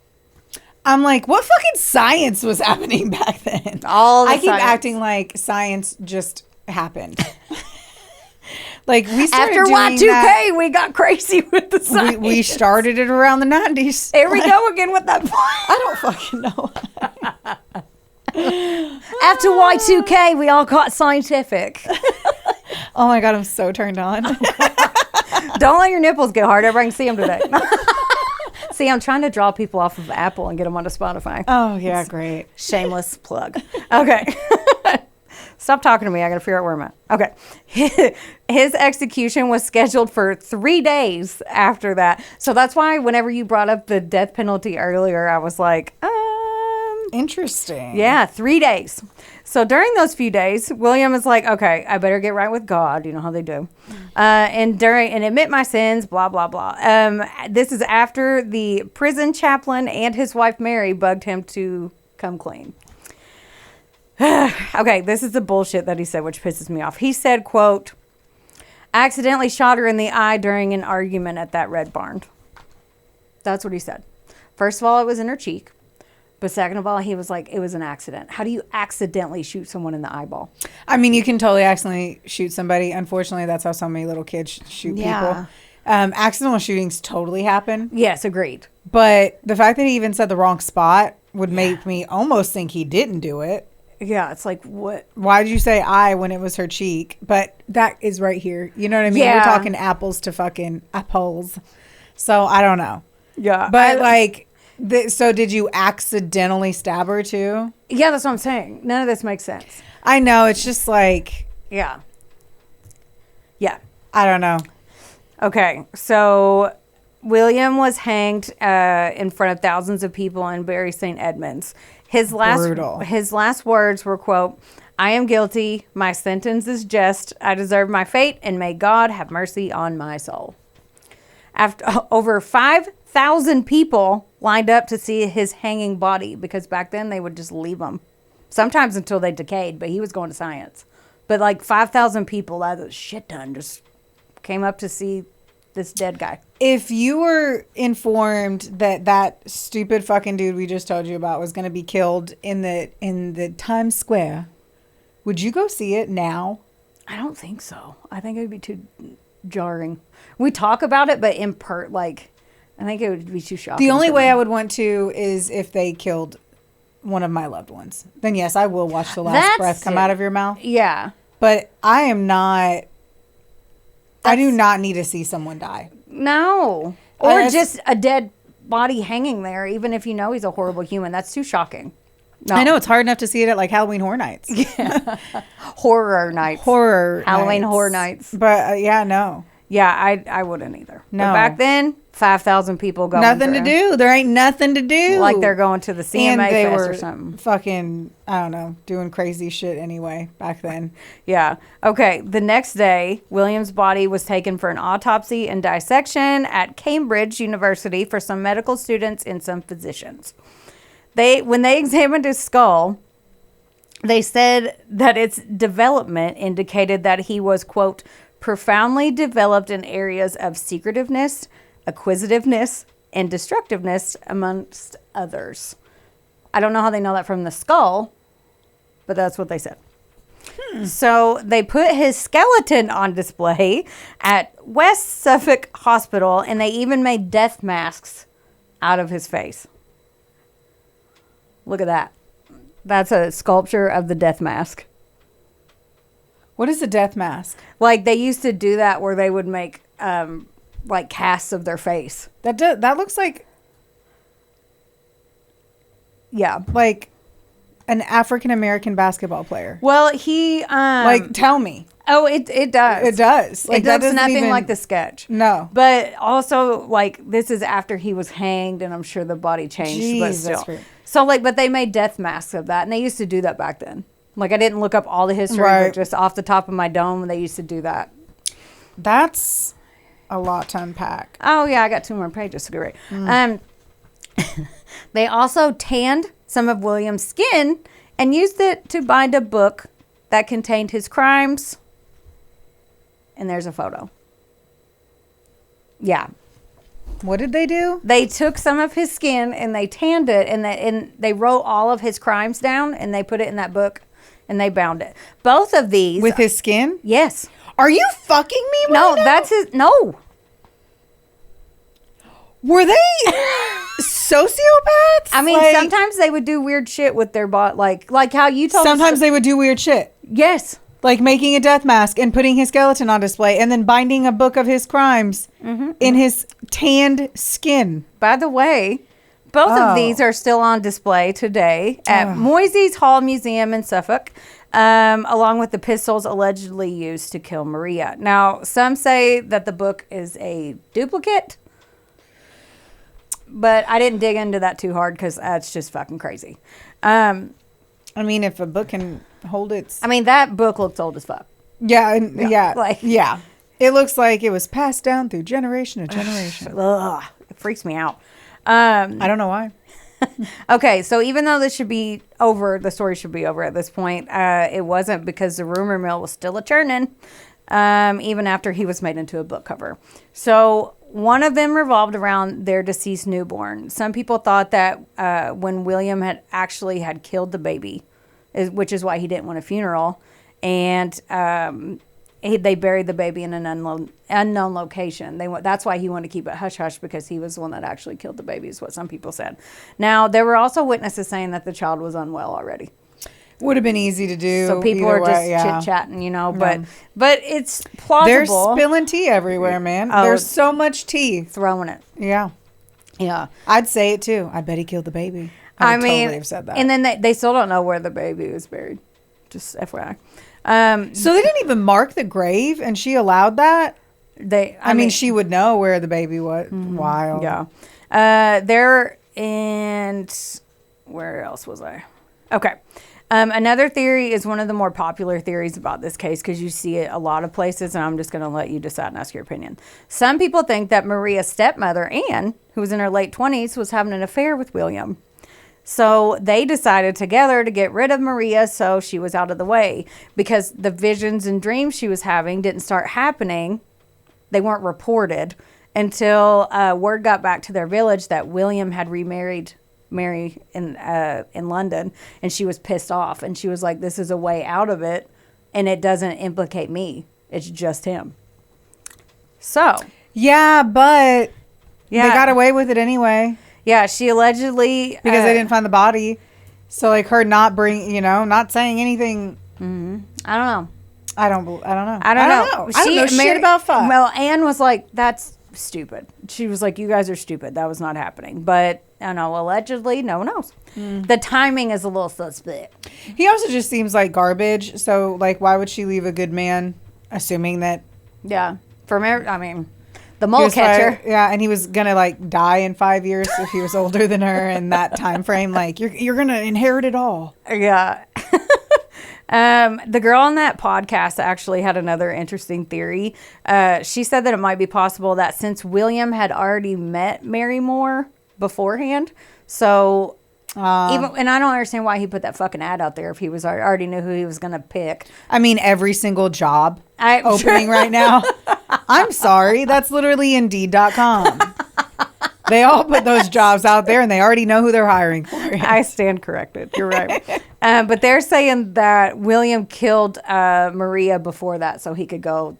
I'm like, what fucking science was happening back then? I keep acting like science just happened. Like we started After doing Y2K, that, we got crazy with the science. we started it around the 90s. Here we go again with that. I don't fucking know. After Y2K, we all got scientific. Oh my God, I'm so turned on. Don't let your nipples get hard. Everybody can see them today. See, I'm trying to draw people off of Apple and get them onto Spotify. Oh yeah, great. Shameless plug. Okay. Stop talking to me. I got to figure out where I'm at. Okay. His execution was scheduled for 3 days after that. So that's why whenever you brought up the death penalty earlier, I was like, Interesting. yeah, 3 days. So during those few days, William is like, okay, I better get right with God. You know how they do. And admit my sins, blah, blah, blah. This is after the prison chaplain and his wife, Mary, bugged him to come clean. Okay, this is the bullshit that he said, which pisses me off. He said, quote, I accidentally shot her in the eye during an argument at that Red Barn. That's what he said. First of all, it was in her cheek. But second of all, he was like, it was an accident. How do you accidentally shoot someone in the eyeball? I mean, you can totally accidentally shoot somebody. Unfortunately, that's how so many little kids shoot people. Accidental shootings totally happen. Yes, agreed. But the fact that he even said the wrong spot would make me almost think he didn't do it. Yeah, it's like, what? Why did you say eye when it was her cheek? But that is right here. You know what I mean? Yeah. We're talking apples to fucking apples. So I don't know. Yeah. But like, so did you accidentally stab her too? Yeah, that's what I'm saying. None of this makes sense. I know. It's just like, Yeah. Yeah. I don't know. Okay, so William was hanged in front of thousands of people in Bury St. Edmunds. Brutal. His last words were, quote, I am guilty. My sentence is just. I deserve my fate, and may God have mercy on my soul. After over 5,000 people lined up to see his hanging body, because back then they would just leave him, sometimes until they decayed, but he was going to science. But like 5,000 people, that was a shit ton, just came up to see this dead guy. If you were informed that that stupid fucking dude we just told you about was going to be killed in the Times Square, would you go see it now? I don't think so. I think it would be too jarring. We talk about it, but I think it would be too shocking. The only way I would want to is if they killed one of my loved ones. Then yes, I will watch the last breath come out of your mouth. Yeah. But I do not need to see someone die. No. Or just a dead body hanging there, even if you know he's a horrible human. That's too shocking. No. I know it's hard enough to see it at like Halloween Horror Nights. Yeah. Horror nights. Halloween Horror Nights. But no. Yeah, I wouldn't either. No. But back then, 5,000 people going. Nothing to do. There ain't nothing to do. Like they're going to the CMA and they Fest were or something. Fucking, I don't know, doing crazy shit anyway back then. Yeah. Okay. The next day, William's body was taken for an autopsy and dissection at Cambridge University for some medical students and some physicians. When they examined his skull, they said that its development indicated that he was, quote, profoundly developed in areas of secretiveness, acquisitiveness, and destructiveness, amongst others. I don't know how they know that from the skull, but that's what they said. So they put his skeleton on display at West Suffolk Hospital, and they even made death masks out of his face. Look at that. That's a sculpture of the death mask. What is a death mask? Like they used to do that where they would make like casts of their face. That looks like like an African American basketball player. Well, he like tell me. Oh, it does. It does. Like it does nothing like the sketch. No. But also like this is after he was hanged, and I'm sure the body changed. Jesus, but still. So like, but they made death masks of that, and they used to do that back then. Like I didn't look up all the history, but just off the top of my dome, they used to do that. That's a lot to unpack. Oh yeah, I got 2 more pages to go right. They also tanned some of William's skin and used it to bind a book that contained his crimes. And there's a photo. Yeah. What did they do? They took some of his skin and they tanned it, and they wrote all of his crimes down, and they put it in that book, and they bound it. Both of these with his skin? Yes. Are you fucking me right now? That's his. No. Were they sociopaths? I mean, sometimes they would do weird shit with their body, like how you told. Sometimes they would do weird shit. Yes. Like making a death mask and putting his skeleton on display and then binding a book of his crimes in his tanned skin. By the way, both of these are still on display today at Moisey's Hall Museum in Suffolk, along with the pistols allegedly used to kill Maria. Now, some say that the book is a duplicate, but I didn't dig into that too hard because that's just fucking crazy. I mean, if a book can hold its... I mean, that book looks old as fuck. Yeah. It looks like it was passed down through generation to generation. Ugh, it freaks me out. I don't know why. Okay, so even though this should be over, the story should be over at this point, it wasn't, because the rumor mill was still a-churning, even after he was made into a book cover. So one of them revolved around their deceased newborn. Some people thought that when William had killed the baby, which is why he didn't want a funeral, and they buried the baby in an unknown location. That's why he wanted to keep it hush-hush, because he was the one that actually killed the baby, is what some people said. Now, there were also witnesses saying that the child was unwell already. Would have been easy to do. So people are just chit-chatting, but it's plausible. They're spilling tea everywhere, man. There's so much tea. Throwing it. Yeah. Yeah. I'd say it too. I bet he killed the baby. I mean, totally have said that. And then they still don't know where the baby was buried. Just FYI. So they didn't even mark the grave, and she allowed that? I mean, she would know where the baby was. Mm-hmm. Wild. Yeah. And where else was I? Okay. Another theory is one of the more popular theories about this case, because you see it a lot of places, and I'm just going to let you decide and ask your opinion. Some people think that Maria's stepmother, Anne, who was in her late 20s, was having an affair with William. So they decided together to get rid of Maria so she was out of the way, because the visions and dreams she was having didn't start happening they weren't reported until word got back to their village that William had remarried Mary in London, and she was pissed off, and she was like, this is a way out of it, and it doesn't implicate me. It's just him. So. Yeah, but they Yeah. got away with it anyway. Yeah, she allegedly... Because they didn't find the body. So, like, her not not saying anything. I don't know. I don't know. I don't know. I don't know shit about fuck. Well, Anne was like, that's stupid. She was like, you guys are stupid. That was not happening. But, I don't know, allegedly, no one knows. The timing is a little suspect. He also just seems like garbage. So, like, why would she leave a good man, assuming that... Yeah. The mole catcher. Yeah, and he was going to, like, die in 5 years if he was older than her in that time frame. Like, you're going to inherit it all. Yeah. The girl on that podcast actually had another interesting theory. She said that it might be possible that since William had already met Mary Moore beforehand, so and I don't understand why he put that fucking ad out there if he was already knew who he was going to pick. I mean, every single job opening right now. I'm sorry. That's literally Indeed.com. They all put those jobs out there, and they already know who they're hiring for. I stand corrected. You're right. But they're saying that William killed Maria before that so he could go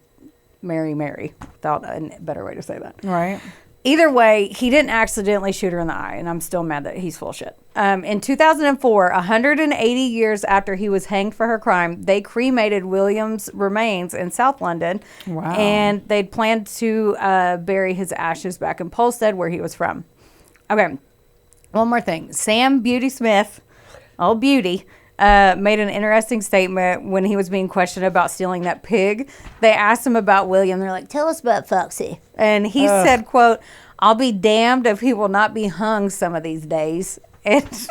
marry Mary. Without a better way to say that. Right. Either way, he didn't accidentally shoot her in the eye, and I'm still mad that he's full of shit. In 2004, 180 years after he was hanged for her crime, they cremated William's remains in South London. Wow. And they'd planned to bury his ashes back in Polstead, where he was from. Okay, one more thing. Sam Beauty Smith, old Beauty, made an interesting statement when he was being questioned about stealing that pig. They asked him about William. They're like, tell us about Foxy. And he said, quote, I'll be damned if he will not be hung some of these days. And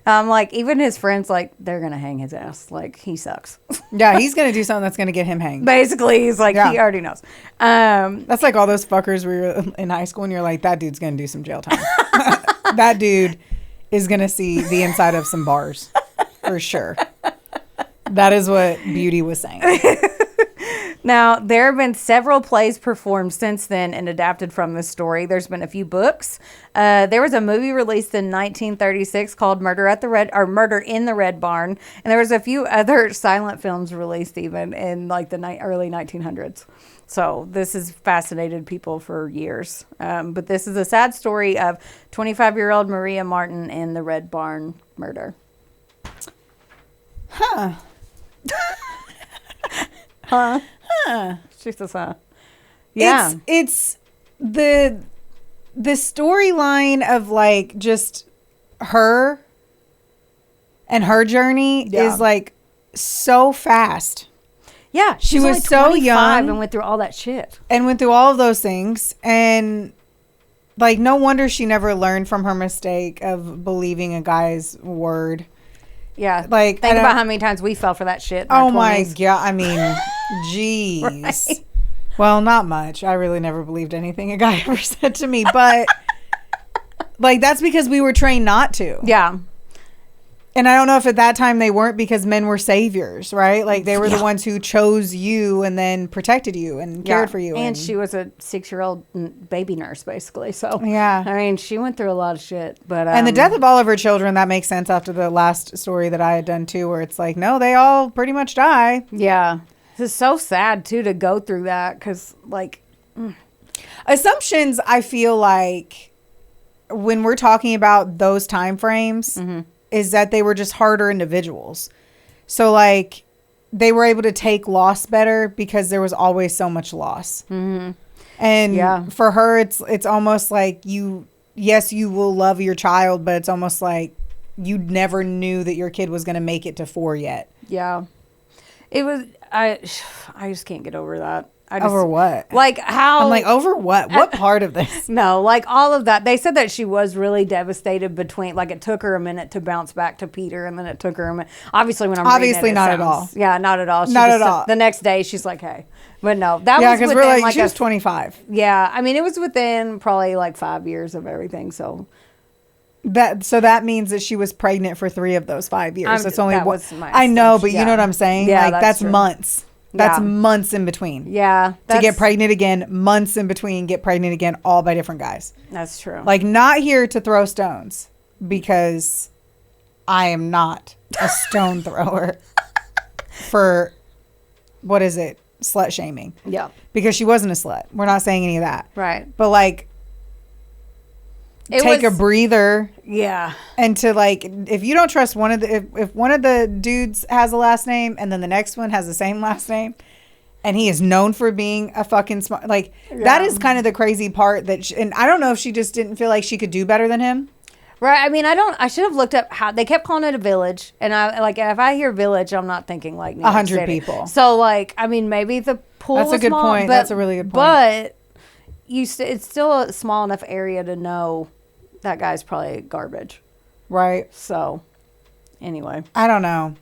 I'm like, even his friends, like, they're going to hang his ass. Like, he sucks. Yeah, he's going to do something that's going to get him hanged. Basically, he's like, he already knows. That's like all those fuckers where you're in high school and you're like, that dude's going to do some jail time. That dude is going to see the inside of some bars. For sure. That is what Beauty was saying. Now, there have been several plays performed since then and adapted from this story. There's been a few books. There was a movie released in 1936 called Murder in the Red Barn. And there was a few other silent films released even in like the early 1900s. So this has fascinated people for years. But this is a sad story of 25-year-old Maria Marten in the Red Barn murder. Huh. Huh? Huh. She says, huh. Yeah. It's the storyline of like just her and her journey is like so fast. Yeah. She was so young and went through all that shit. And went through all of those things. And like, no wonder she never learned from her mistake of believing a guy's word. Yeah. Like, think about how many times we fell for that shit. Oh my God. I mean, jeez. Right. Well, not much. I really never believed anything a guy ever said to me, but like, that's because we were trained not to. Yeah. And I don't know if at that time they weren't, because men were saviors, right? Like, they were the ones who chose you and then protected you and cared for you. And she was a 6-year-old baby nurse, basically. So, yeah. I mean, she went through a lot of shit. But and the death of all of her children, that makes sense after the last story that I had done, too, where it's like, no, they all pretty much die. Yeah. This is so sad, too, to go through that, because, like... Assumptions, I feel like, when we're talking about those time frames... Mm-hmm. is that they were just harder individuals. So, like, they were able to take loss better because there was always so much loss. Mm-hmm. And for her, it's almost like you will love your child, but it's almost like you never knew that your kid was going to make it to 4 yet. Yeah. It was, I just can't get over that. Over what? Like how... I'm like, over what? What part of this? No, like all of that. They said that she was really devastated between... Like, it took her a minute to bounce back to Peter, and then it took her a minute... Obviously, when I'm Obviously reading it, not sounds, at all. Yeah, not at all. Not at all. The next day, she's like, hey. But no, that was because within... we're like she was 25. Yeah, I mean, it was within probably like 5 years of everything, so... That means that she was pregnant for 3 of those 5 years. It's only that was my I know, but assumption. you know what I'm saying? Yeah, like, that's true. months. That's Yeah. months in between. Yeah. To get pregnant again, months in between, get pregnant again, all by different guys. That's true. Like, not here to throw stones, because I am not a stone thrower for, what is it? Slut shaming. Yeah. Because she wasn't a slut. We're not saying any of that. Right. But, like, take a breather. Yeah. And to, like, if you don't trust one of the, if one of the dudes has a last name and then the next one has the same last name and he is known for being a fucking smart, like, that is kind of the crazy part that, and I don't know if she just didn't feel like she could do better than him. Right. I mean, I should have looked up how they kept calling it a village. And I like, if I hear village, I'm not thinking like 100 people. So, like, I mean, maybe the pool That's a was good small, point. But, That's a really good point. But it's still a small enough area to know that guy's probably garbage. Right. So, anyway. I don't know,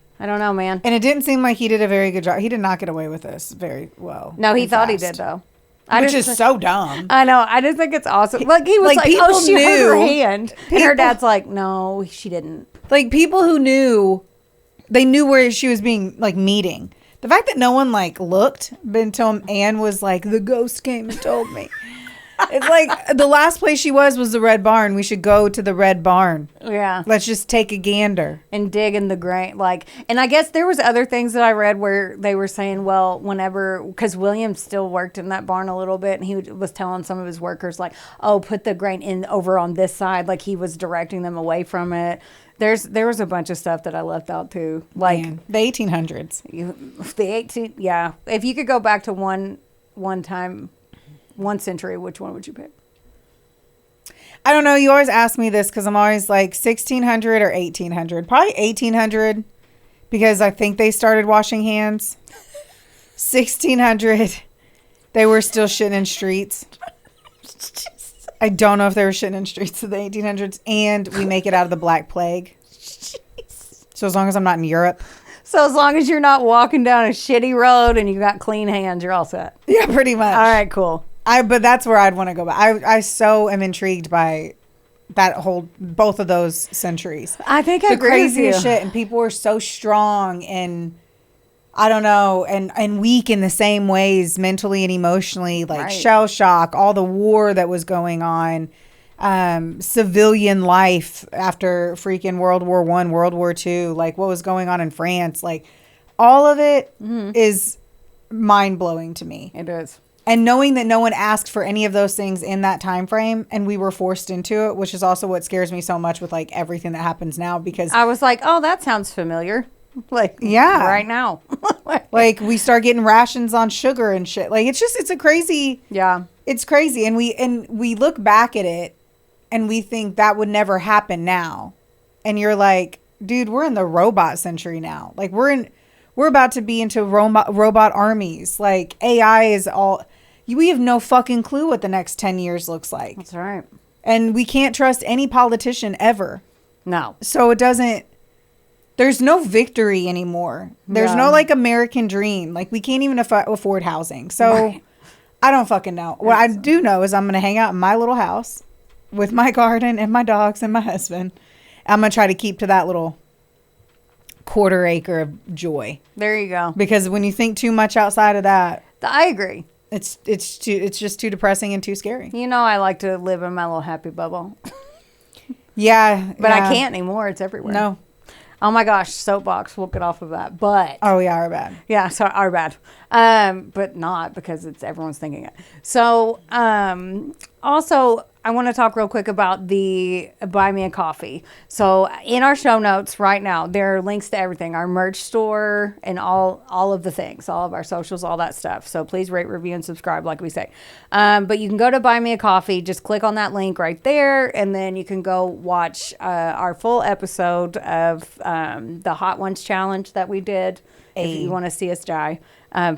man. and it didn't seem like he did a very good job. He did not get away with this very well. No, he and thought he fast. did, though. Which is so dumb. I know. I just think it's awesome. Like, he was Like, like, oh, people she hurt her knew. hand. And her dad's like, no, she didn't. Like, people who knew, they knew where she was being, like, meeting. The fact that no one, like, looked until Anne was like, the ghost came and told me. It's like, the last place she was the Red Barn. We should go to the Red Barn. Yeah. Let's just take a gander. And dig in the grain. Like, and I guess there was other things that I read where they were saying, well, whenever, because William still worked in that barn a little bit, and he was telling some of his workers, like, oh, put the grain in over on this side. Like, he was directing them away from it. There was a bunch of stuff that I left out too. Like, Man, the 1800s. the 18, yeah. If you could go back to one time, one century, which one would you pick? I don't know. You always ask me this because I'm always like 1600 or 1800. Probably 1800 because I think they started washing hands. 1600, they were still shitting in streets. I don't know if they were shitting in streets of the 1800s. And we make it out of the Black Plague. So as long as I'm not in Europe. So as long as you're not walking down a shitty road and you got clean hands, you're all set. Yeah, pretty much. All right, cool. But that's where I'd want to go back. I so am intrigued by that whole, both of those centuries. I think I The agree with craziest you. shit, and people were so strong and I don't know, and weak in the same ways, mentally and emotionally, like Right. shell shock, all the war that was going on, civilian life after freaking World War I, World War II, like what was going on in France, like all of it is mind blowing to me. It is. And knowing that no one asked for any of those things in that time frame and we were forced into it, which is also what scares me so much with like everything that happens now, because I was like, oh, that sounds familiar. Like, yeah, right now. like we start getting rations on sugar and shit. Like it's a crazy, Yeah. it's crazy. And we look back at it and we think that would never happen now. And you're like, dude, we're in the robot century now. Like we're about to be into robot armies. Like AI is all, we have no fucking clue what the next 10 years looks like. That's right. And we can't trust any politician ever. No. So there's no victory anymore. There's Yeah. no like American dream. Like we can't even afford housing. So Right. I don't fucking know. What I do know is I'm going to hang out in my little house with my garden and my dogs and my husband. I'm going to try to keep to that little quarter acre of joy. There you go. Because when you think too much outside of that, I agree. it's just too depressing and too scary. You know, I like to live in my little happy bubble, Yeah. but yeah. I can't anymore. It's everywhere. No. Oh my gosh, soapbox. We'll get off of that. But Oh, yeah, our bad. yeah, so our bad. But not because it's everyone's thinking it. So, also, I want to talk real quick about the Buy Me a Coffee. So, in our show notes right now, there are links to everything, our merch store and all of the things, all of our socials, all that stuff. So, please rate, review, and subscribe, like we say. But you can go to Buy Me a Coffee. Just click on that link right there, and then you can go watch our full episode of the Hot Ones Challenge that we did. If you want to see us die,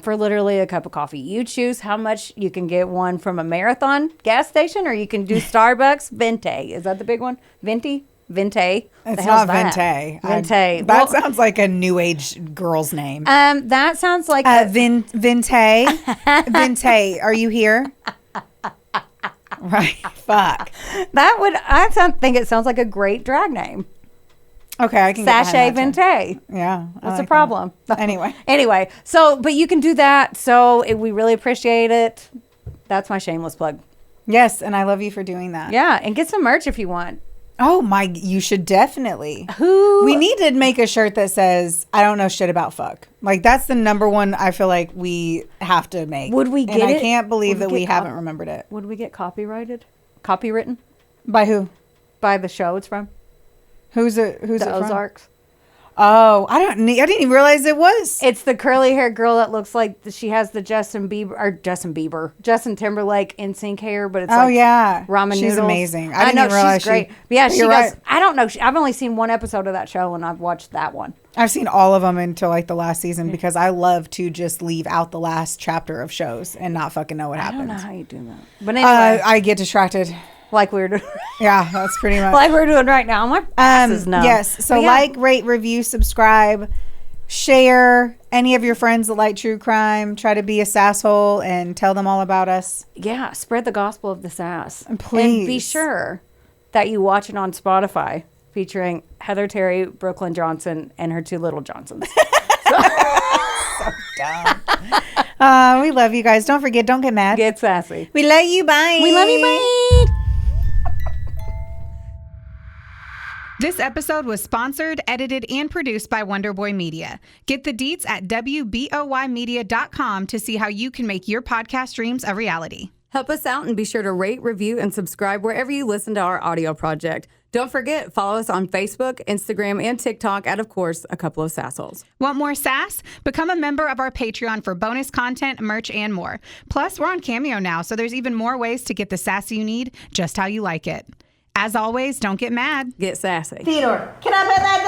for literally a cup of coffee. You choose how much. You can get one from a Marathon gas station, or you can do Starbucks Venti. Is that the big one? Venti? Venti? It's not Venti. Venti. That sounds like a new age girl's name. That sounds like Venti. Venti, are you here? Right. Fuck. think it sounds like a great drag name. Okay, I can get Sachet behind that too. vente. Yeah. What's the problem? Anyway. Anyway, so, but you can do that. So we really appreciate it. That's my shameless plug. Yes, and I love you for doing that. Yeah, and get some merch if you want. Oh my, you should definitely. Who? We need to make a shirt that says, I don't know shit about fuck. Like, that's the number one I feel like we have to make. Would we get and it? I can't believe Would that we we get haven't remembered it. Would we get copywritten By who? by the show it's from? Who's it The from? Ozarks. Oh, I didn't even realize it was. It's the curly haired girl that looks like she has the Justin Timberlake NSYNC hair, but it's yeah. ramen She's noodles. amazing. I know, didn't realize she's great. she, Yeah, she does. right. I don't know. I've only seen one episode of that show, and I've watched that one. I've seen all of them until like the last season because I love to just leave out the last chapter of shows and not fucking know what I happens. don't know how you do that. But anyway, I get distracted. like we were doing, Yeah, that's pretty much. like we're doing right now. My ass is numb. Yes. So But yeah. like, rate, review, subscribe, share. Any of your friends that like true crime, try to be a sasshole and tell them all about us. Yeah, spread the gospel of the sass. And please. And be sure that you watch it on Spotify featuring Heather Terry, Brooklyn Johnson, and her two little Johnsons. We love you guys. Don't forget, don't get mad. Get sassy. We love you. Bye. We love you. Bye. This episode was sponsored, edited, and produced by Wonderboy Media. Get the deets at WBOYmedia.com to see how you can make your podcast dreams a reality. Help us out and be sure to rate, review, and subscribe wherever you listen to our audio project. Don't forget, follow us on Facebook, Instagram, and TikTok at, of course, A Couple of Sassholes. Want more sass? Become a member of our Patreon for bonus content, merch, and more. Plus, we're on Cameo now, so there's even more ways to get the sass you need just how you like it. As always, don't get mad. Get sassy. Theodore, can I bet that